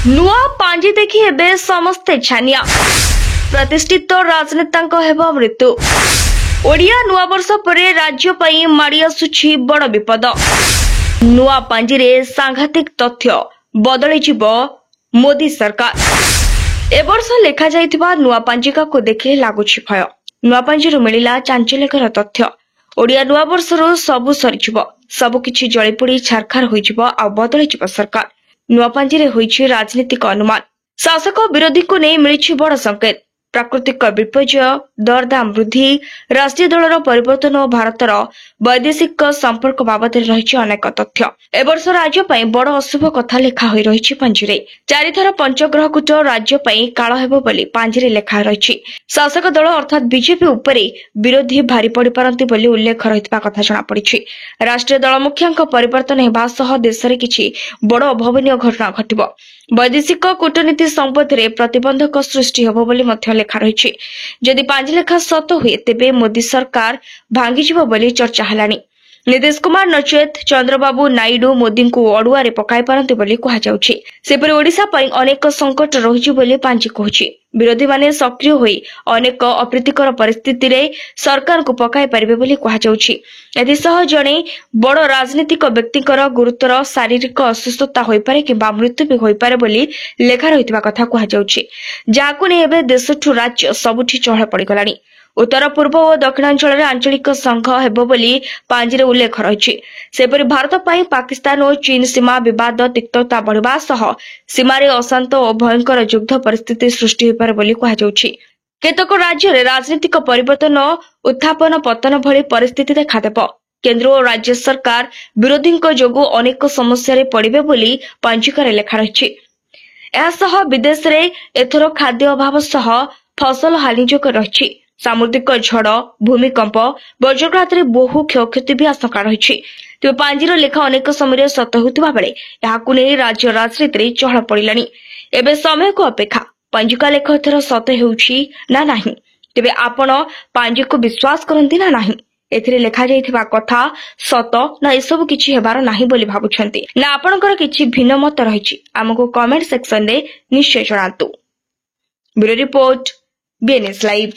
नुआ पांजी देखि हेबे समस्ते छानिया प्रतिष्ठित राजनेता हेब मृत्यु। ओडिया नुआ वर्ष परे राज्य पई माड़ी आसुछि बड़ विपद। नुआ पांजी रे सांघातिक तथ्य बदली जिवो मोदी सरकार। ए वर्ष लेखा जाइथिबा नुआ पांजिका को देखि लागुछि भय। नुआ पांजी मिलिला चांचल्यकर तथ्य। ओडिया नुआ वर्ष सबु सरीजिवो, सबु किछि जळी पोड़ी छारखार होइजिवो आ बदली जिवो सरकार। नुआ पांजी रे होइछि राजनीतिक अनुमान। शासक विरोधी को नहीं मिली बड़ संकेत। प्राकृतिक विपर्यय, दरदाम वृद्धि, राष्ट्रीय दलर परिवर्तन और भारतर वैदेशिक संपर्क बाबद रही अनेक तथ्य। ए वर्ष राज्य पई बड़ अशुभ कथा लेखा होई रही पांजिरे। चारिथर पंचग्रहकूट राज्य पई काळ हेबो बोली पांजिरे लेखा रही। शासक दल अर्थात बीजेपी उपरे विरोधी भारी पड़ी पारंती बोली उल्लेख रहितबा कथा जणा पड़िछि। राष्ट्रीय दल मुखियांक परिवर्तन हेबा सह देश रे किछि बड़ अभावनीय घटना घटिबो। वैदेशिक कूटनीति संबंधी प्रतिबंधक सृष्टि हेबो बोली मध्य लेखा रही। जदि पांजी लेखा सत हुए तेबे मोदी सरकार भांगिजिबो बोली चर्चा हेलानी। नीतीश कुमार नचेत चंद्रबाबू नायडू मोदी को अड़ुआ पकाई पारंती बोली कहा जाउछि। सेपरि ओडिशा पई अनेक संकट रहिछि बोली पांजी कहछि। विरोधी माने सक्रिय होई अनेक अप्रीतिकर परिस्थिति रे सरकार को पकाई परिबे बोली कहा जाउछि। एथिसह जणे बड़ राजनीतिक व्यक्तिकर गुरुतर शारीरिक असुस्थता होई पारे किबा मृत्यु भी होई पारे बोली लेखा रहितबा कथा कहा जाउछि। जाहाकु ने एबे देशठु राज्य सबुठी चहळ पड़ी गलानी। उत्तर पूर्व और दक्षिणांचल आंचलिक संघ हेबो बोली पांजिरे उल्लेख रही। सेपरि भारत पई पाकिस्तान और चीन सीमा विवाद तिक्तता बढ़िबा सह सीमारे अशांत और भयंकर युद्ध परिस्थिति सृष्टि होई पारे बोली कहा जाउछि। केतक राज्य रे राजनीतिक परिवर्तन उत्थापन पतन भली परिस्थिति देखादेब। केंद्र और राज्य सरकार विरोधी जोगु अनेक समस्या रे पड़िबे बोली पांजिकारे लेखा रही। एसह विदेश रे एथरो खाद्य अभाव सह फसल हानि जोग रही। सामुद्रिक झड़, भूमिकंप, वज्रघात रे बहु क्षयक्षति भी आशंका रही। तेज पांजीर लेखा अनेक समय सत होता बेले यहाकू नहीं राज्य राजनीति चहल पड़िलानी। एबे समय को अपेक्षा पांजिका लेख एथर सत हेउछि ना नाही। तेबे आपण पांजी को विश्वास करंती ना नाही। एथिरे लेखा जाइथिबा कथा सत ना एसबु किछि हेबार नाही बोली भाबुछंती ना आपणकर किछि भिन्न मत रहिछि। हमको कमेंट सेक्शन रे निश्चय जणातु। Bureau report, BNS live.